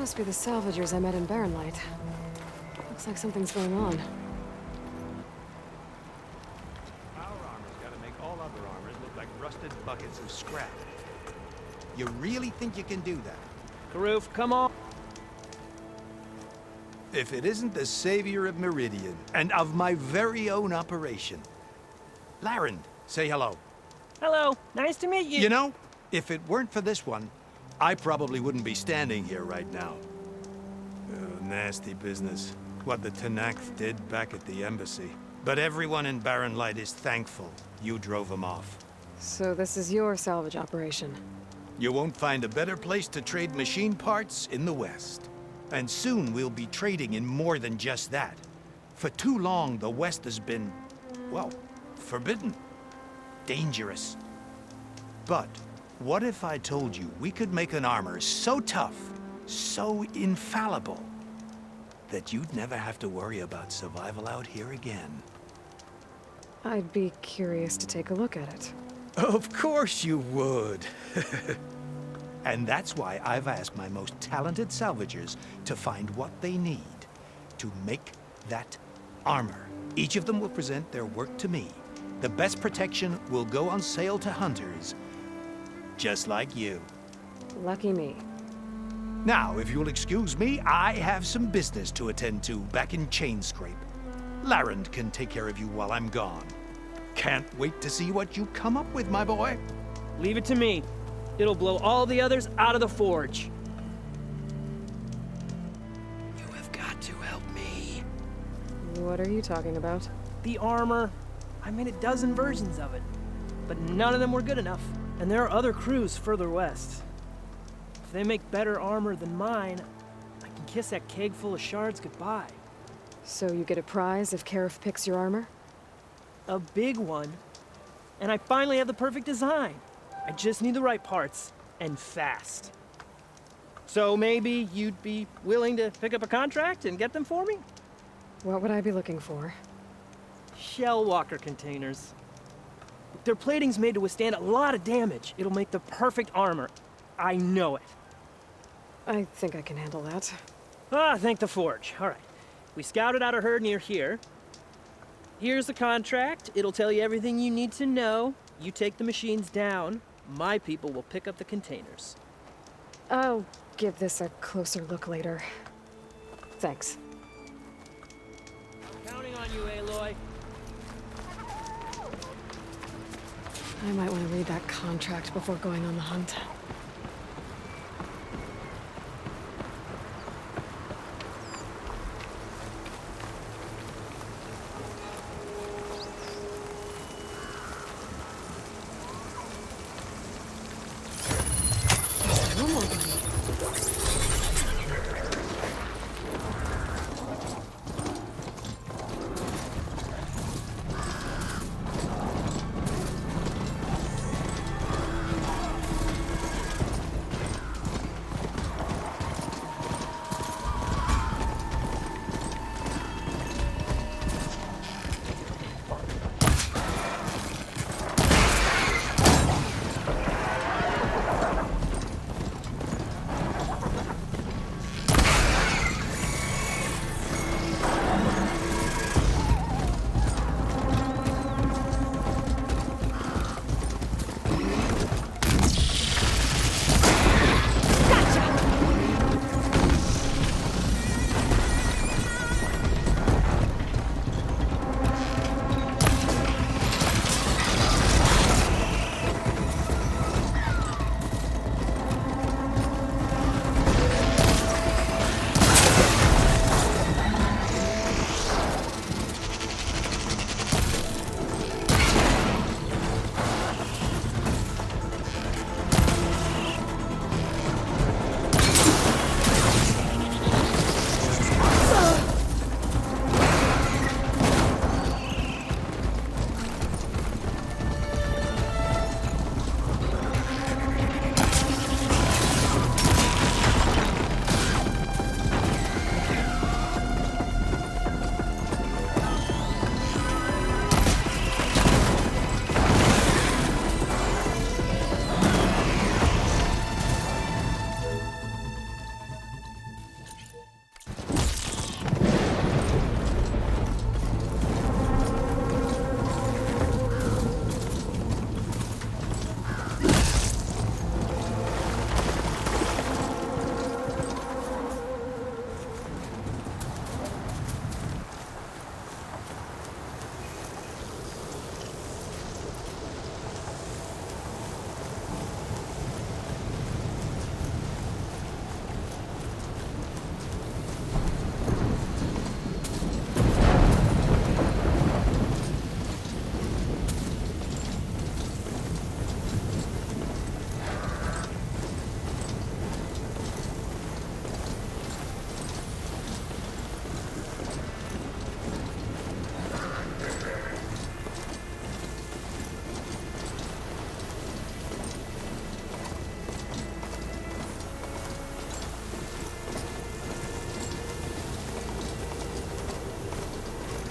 Must be the salvagers I met in Barrenlight. Looks like something's going on. Our armor's gotta make all other armors look like rusted buckets of scrap. You really think you can do that? Karuf, come on! If it isn't the savior of Meridian, and of my very own operation. Larend, say hello. Hello, nice to meet you! You know, if it weren't for this one, I probably wouldn't be standing here right now. Nasty business. What the Tenakth did back at the embassy. But everyone in Barrenlight is thankful you drove them off. So this is your salvage operation? You won't find a better place to trade machine parts in the West. And soon we'll be trading in more than just that. For too long, the West has been, well, forbidden. Dangerous. But what if I told you we could make an armor so tough, so infallible, that you'd never have to worry about survival out here again? I'd be curious to take a look at it. Of course you would. And that's why I've asked my most talented salvagers to find what they need to make that armor. Each of them will present their work to me. The best protection will go on sale to hunters, just like you. Lucky me. Now, if you'll excuse me, I have some business to attend to back in Chainscrape. Larend can take care of you while I'm gone. Can't wait to see what you come up with, my boy. Leave it to me. It'll blow all the others out of the forge. You have got to help me. What are you talking about? The armor. I made a dozen versions of it, but none of them were good enough. And there are other crews further west. If they make better armor than mine, I can kiss that keg full of shards goodbye. So you get a prize if Karif picks your armor? A big one. And I finally have the perfect design. I just need the right parts, and fast. So maybe you'd be willing to pick up a contract and get them for me? What would I be looking for? Shell walker containers. Their plating's made to withstand a lot of damage. It'll make the perfect armor. I know it. I think I can handle that. Ah, thank the forge. All right. We scouted out a herd near here. Here's the contract. It'll tell you everything you need to know. You take the machines down. My people will pick up the containers. I'll give this a closer look later. Thanks. I'm counting on you, Aloy. I might want to read that contract before going on the hunt. One more buddy.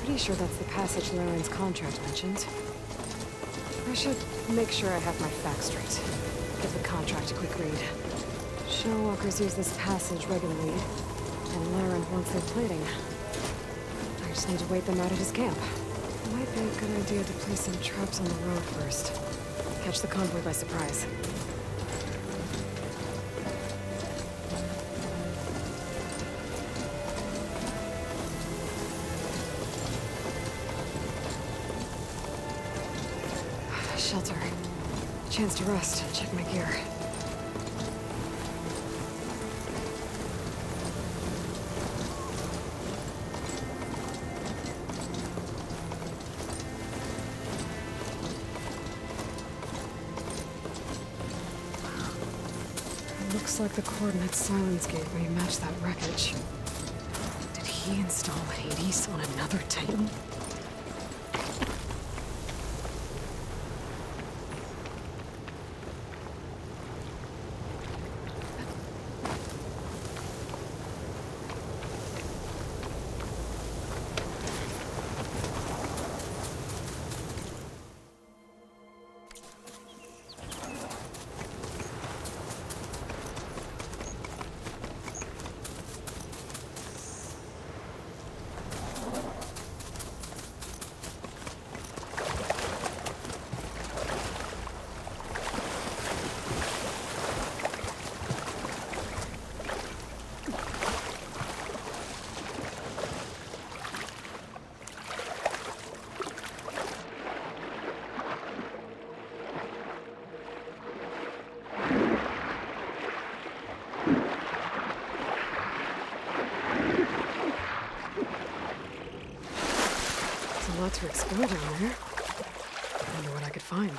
Pretty sure that's the passage Laren's contract mentioned. I should make sure I have my facts straight. Give the contract a quick read. Showwalkers use this passage regularly, and Laren wants their plating. I just need to wait them out at his camp. Might be a good idea to place some traps on the road first. Catch the convoy by surprise. Shelter. Chance to rest and check my gear. Looks like the coordinates Silence gave me match that wreckage. Did he install Hades on another Titan? A lot to explore down there. I wonder what I could find.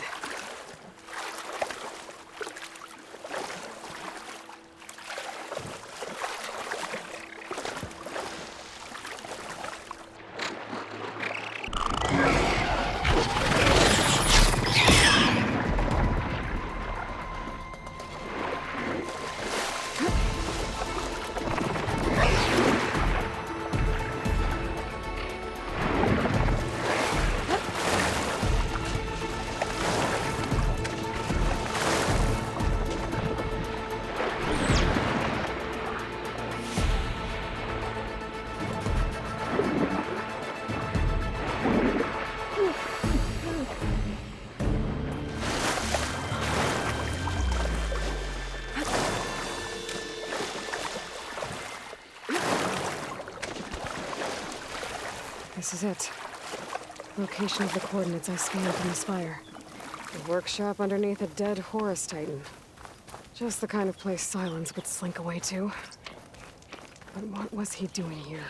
This is it. Location of the coordinates I scanned from the spire. The workshop underneath a dead Horus Titan. Just the kind of place Silence would slink away to. But what was he doing here?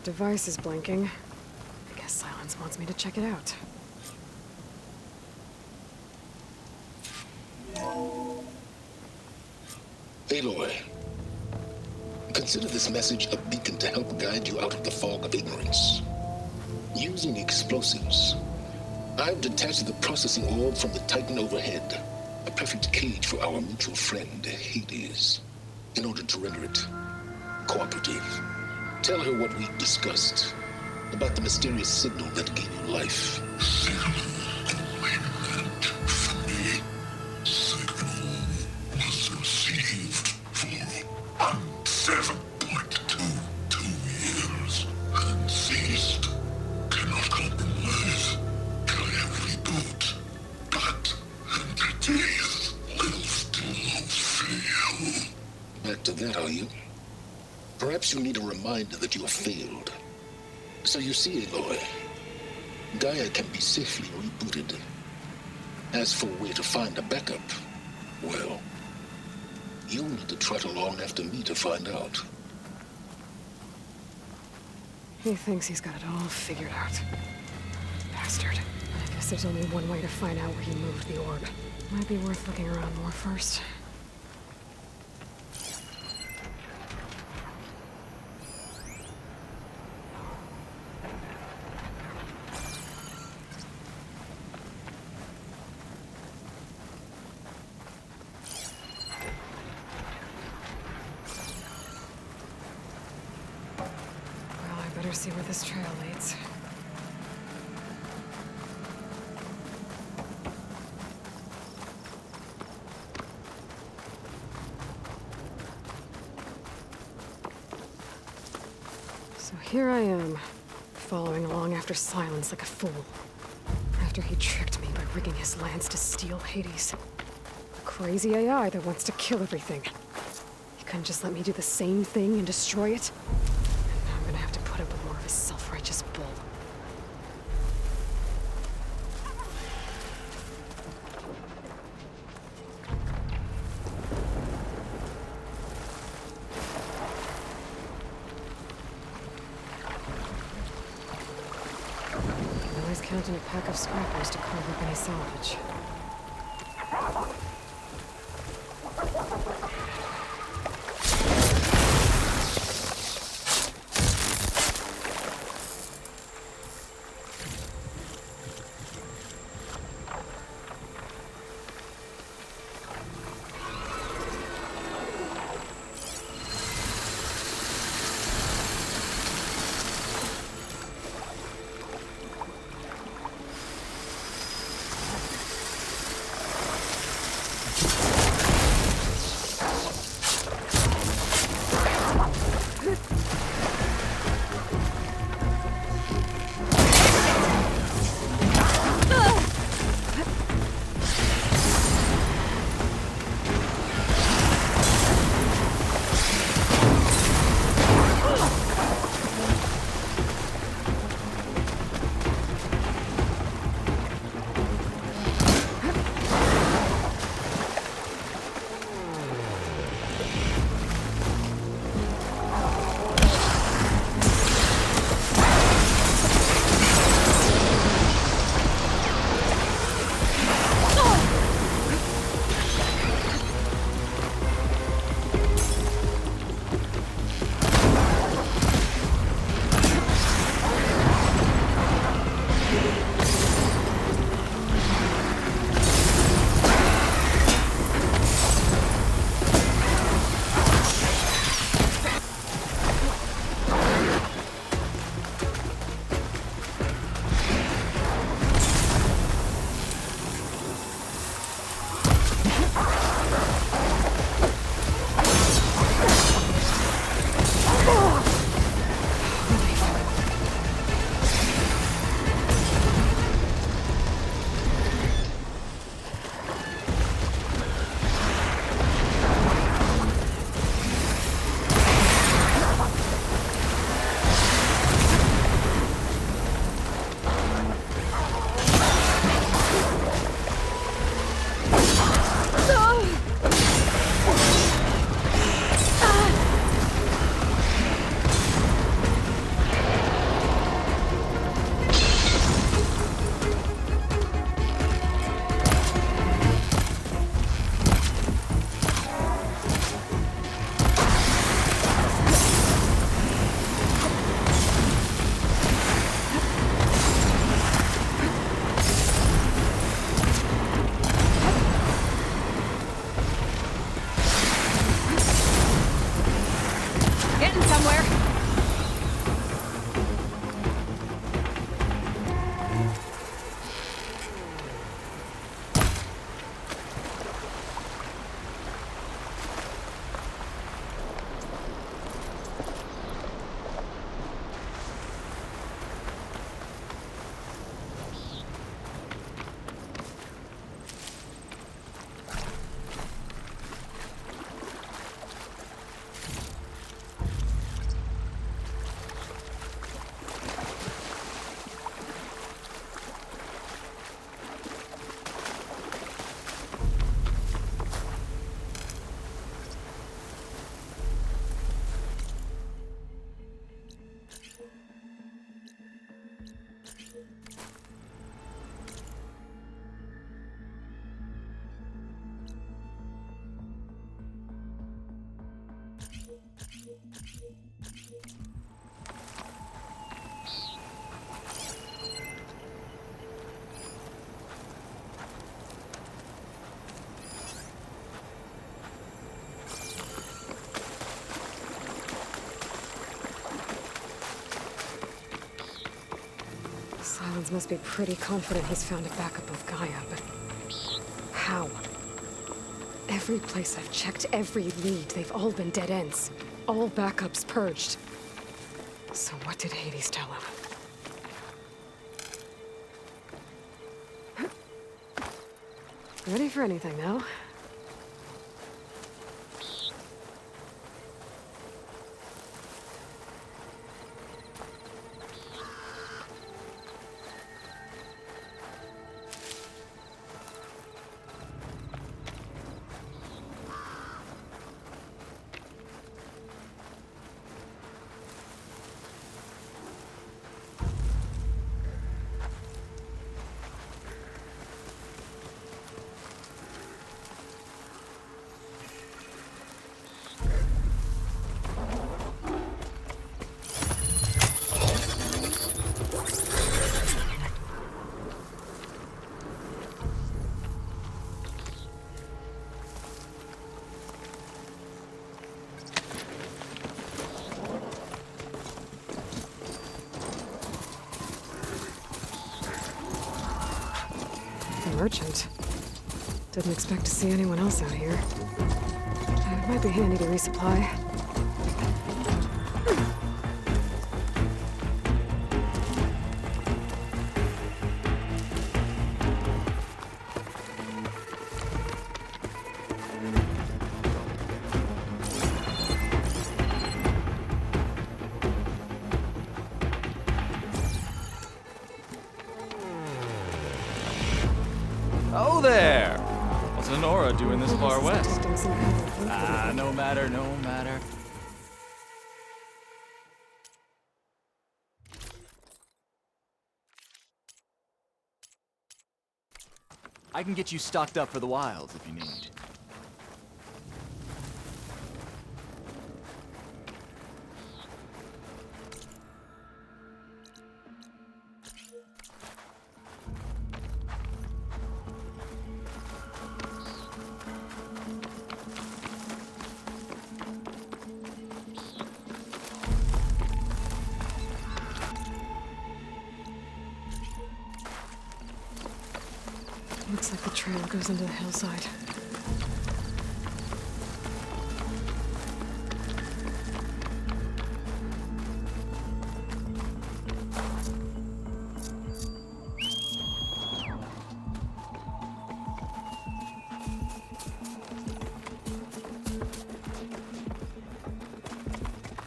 device is blinking. I guess Silence wants me to check it out. Aloy, consider this message a beacon to help guide you out of the fog of ignorance. Using explosives, I've detached the processing orb from the Titan overhead, a perfect cage for our mutual friend, Hades, in order to render it cooperative. Tell her what we discussed about the mysterious signal that gave you life. Back to that, are you? Perhaps you need a reminder that you have failed. So you see, Aloy, Gaia can be safely rebooted. As for where to find a backup, well, you'll need to trot along after me to find out. He thinks he's got it all figured out. Bastard. I guess there's only one way to find out where he moved the orb. Might be worth looking around more first. Better see where this trail leads. So here I am, following along after Silence like a fool. After he tricked me by rigging his lance to steal Hades. A crazy AI that wants to kill everything. He couldn't just let me do the same thing and destroy it? I'm gonna have to put up with more of his self-righteous bull. I can always count on a pack of scrappers to carve up any salvage. Silence must be pretty confident he's found a backup of Gaia, but how? Every place I've checked, every lead, they've all been dead ends. All backups purged. So what did Hades tell him? Ready for anything now? Merchant. Didn't expect to see anyone else out here. It might be handy to resupply. Oh there! What's Nora doing this far west? Doesn't have a Ah, no matter, no matter. I can get you stocked up for the wilds if you need. Looks like the trail goes into the hillside.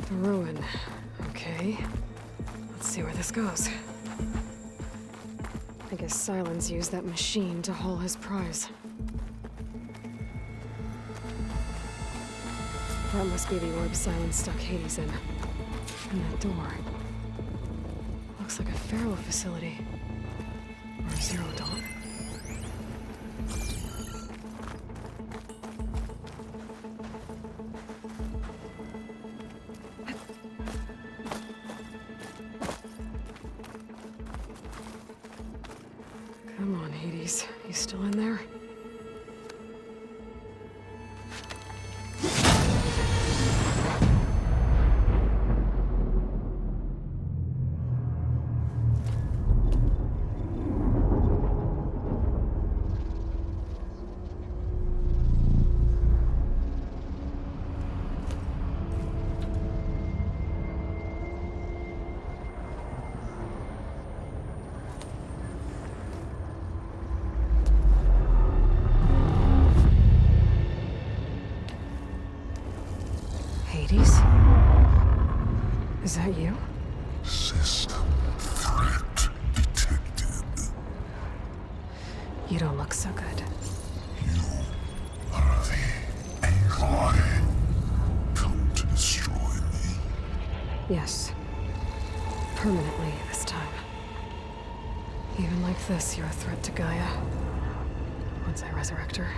The ruin. Okay. Let's see where this goes. I guess Silence used that machine to haul his prize. That must be the orb Silence stuck Hades in. And that door. Looks like a Pharaoh facility. Or Zero Dawn. Come on, Hades. You still in there? Hades? Is that you? System threat detected. You don't look so good. You are the Aloy. Come to destroy me. Yes. Permanently this time. Even like this, you're a threat to Gaia. Once I resurrect her.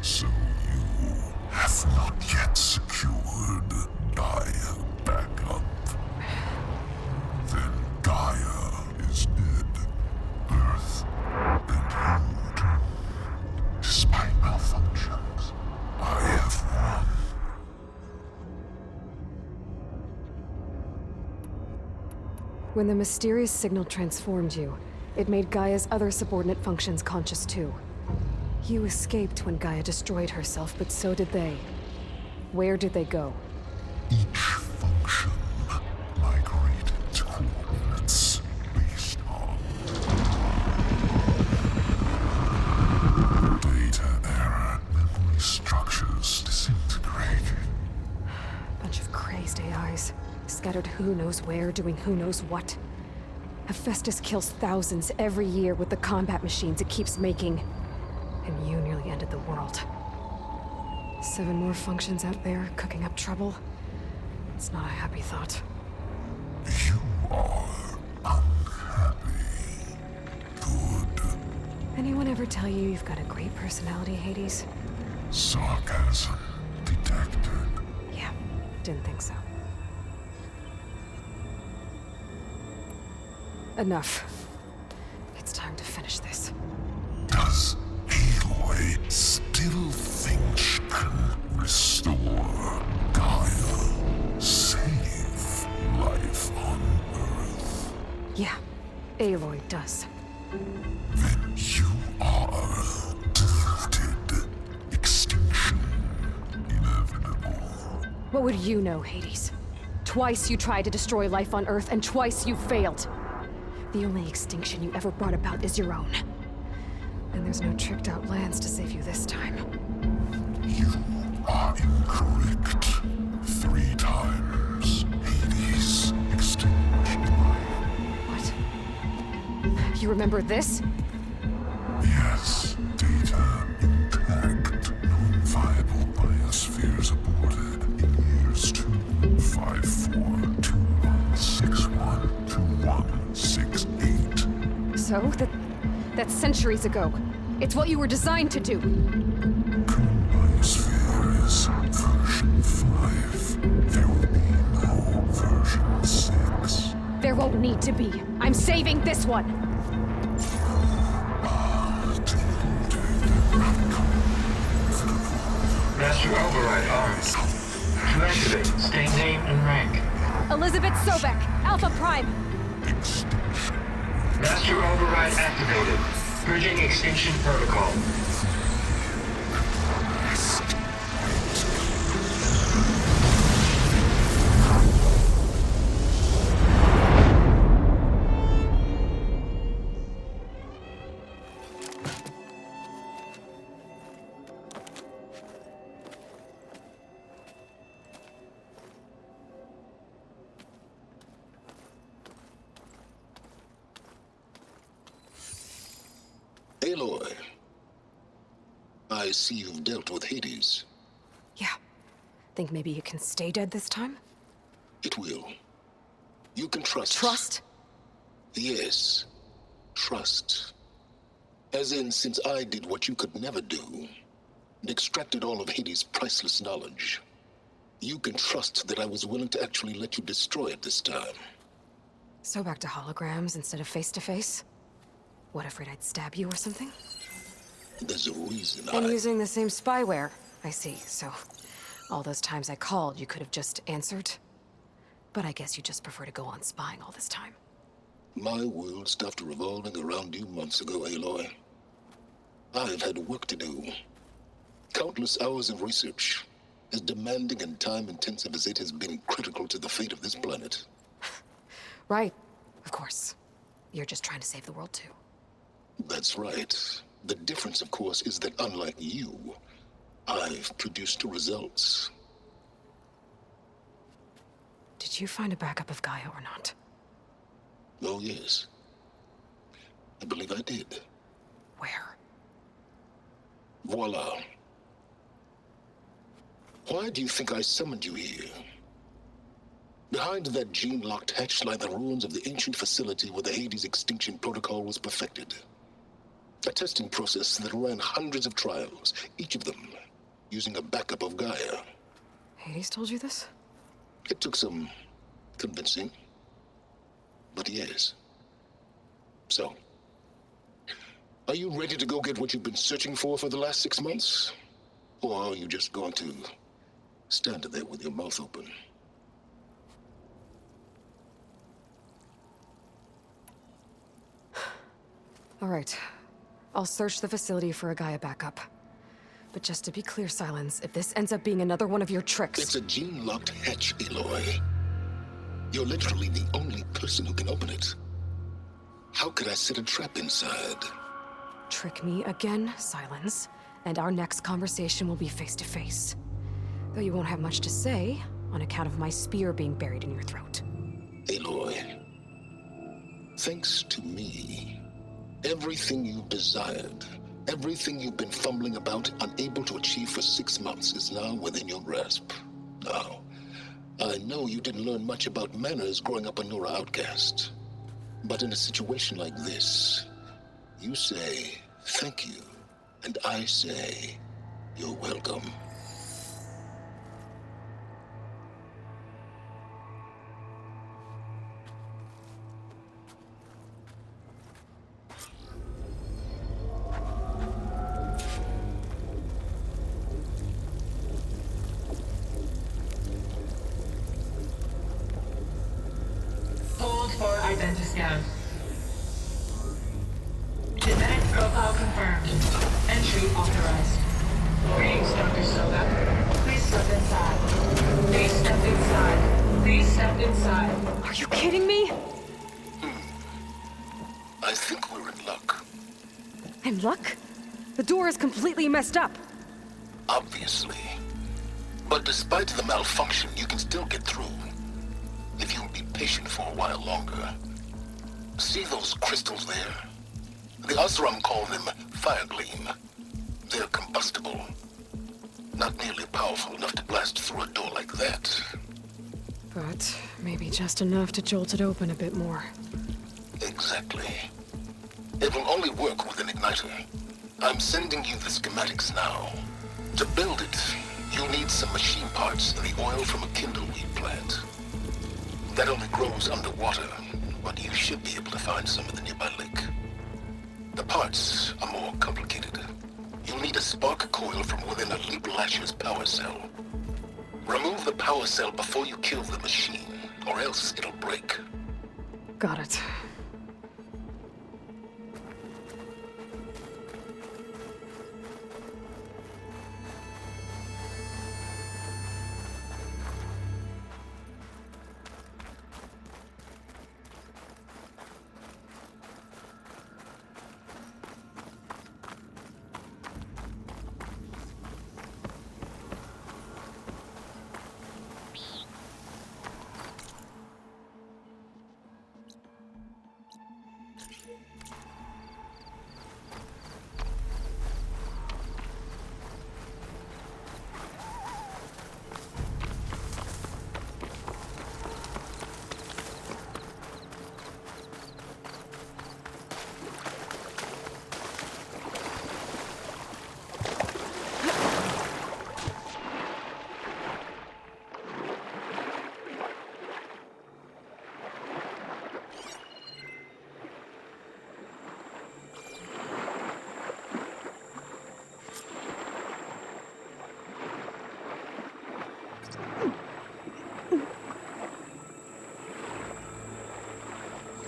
So you have not yet secured Gaia back up. Then Gaia is dead. Earth and you doomed. Despite malfunctions, I have won. When the mysterious signal transformed you, it made Gaia's other subordinate functions conscious too. You escaped when Gaia destroyed herself, but so did they. Where did they go? Each function migrated to coordinates based on data error, memory structures disintegrated. Bunch of crazed AIs, scattered who knows where, doing who knows what. Hephaestus kills thousands every year with the combat machines it keeps making. And you nearly ended the world. 7 more functions out there, cooking up trouble. It's not a happy thought. You are unhappy. Good. Anyone ever tell you you've got a great personality, Hades? Sarcasm detected. Yeah, didn't think so. Enough. It's time to finish this. Does Aloy still think she can restore Gaia? Save life on Earth? Yeah, Aloy does. Then you are deluded. Extinction inevitable. What would you know, Hades? Twice you tried to destroy life on Earth, and twice you failed. The only extinction you ever brought about is your own. And there's no tricked-out lands to save you this time. You are incorrect. 3 times. Hades extinguished life. What? You remember this? Yes, data intact. Non-viable biospheres aborted in years 254, 2161, 2168. So, that's centuries ago. It's what you were designed to do. Current biosphere is version 5. There will be no version 6. There won't need to be. I'm saving this one. Master override armed. To activate, state name and rank. Elizabeth Sobek, Alpha Prime. Master override activated. Bridging extinction protocol. Aloy, I see you've dealt with Hades. Yeah. Think maybe you can stay dead this time? It will. You can trust. Trust? Yes. Trust. As in, since I did what you could never do, and extracted all of Hades' priceless knowledge, you can trust that I was willing to actually let you destroy it this time. So back to holograms instead of face-to-face? What, afraid I'd stab you or something? There's a reason And using the same spyware. I see, so all those times I called, you could have just answered? But I guess you just prefer to go on spying all this time. My world stopped revolving around you months ago, Aloy. I've had work to do. Countless hours of research, as demanding and time-intensive as it has been critical to the fate of this planet. Right, of course. You're just trying to save the world too. That's right. The difference, of course, is that unlike you, I've produced results. Did you find a backup of Gaia or not? Oh, yes. I believe I did. Where? Voila. Why do you think I summoned you here? Behind that gene-locked hatch lie the ruins of the ancient facility where the Hades extinction protocol was perfected. A testing process that ran hundreds of trials, each of them using a backup of Gaia. Hades told you this? It took some convincing, but yes. So, are you ready to go get what you've been searching for the last 6 months? Or are you just going to stand there with your mouth open? All right. I'll search the facility for a Gaia backup. But just to be clear, Silence, if this ends up being another one of your tricks... It's a gene-locked hatch, Aloy. You're literally the only person who can open it. How could I set a trap inside? Trick me again, Silence, and our next conversation will be face-to-face. Though you won't have much to say, on account of my spear being buried in your throat. Aloy, thanks to me, everything you desired, everything you've been fumbling about, unable to achieve for 6 months, is now within your grasp. Now, I know you didn't learn much about manners growing up a Nora outcast. But in a situation like this, you say, thank you, and I say, you're welcome. Hold for identiscan. Genetic profile confirmed. Entry authorized. Greetings, Dr. Soga. Please step inside. Please step inside. Please step inside. Are you kidding me? I think we're in luck. In luck? The door is completely messed up. Obviously. But despite the malfunction, you can still get through. If you'll be patient for a while longer. See those crystals there? The Oseram call them fire gleam. They're combustible. Not nearly powerful enough to blast through a door like that. But maybe just enough to jolt it open a bit more. Exactly. It will only work with an igniter. I'm sending you the schematics now. To build it, you'll need some machine parts and the oil from a kindleweed plant. That only grows underwater, but you should be able to find some in the nearby lake. The parts are more complicated. You'll need a spark coil from within a Leap Lasher's power cell. Remove the power cell before you kill the machine, or else it'll break. Got it.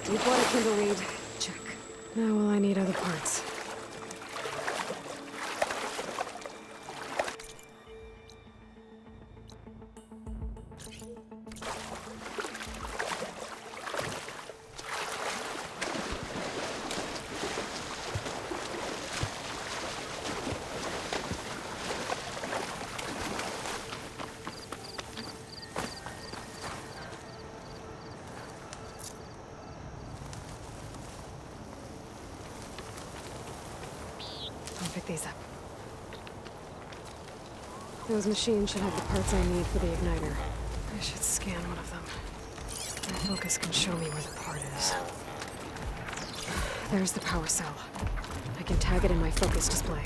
Deep water kindleweed. Check. Now will I need other parts. I'll pick these up. Those machines should have the parts I need for the igniter. I should scan one of them. My focus can show me where the part is. There's the power cell. I can tag it in my focus display.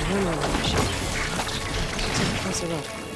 memory machine. I should take a closer look.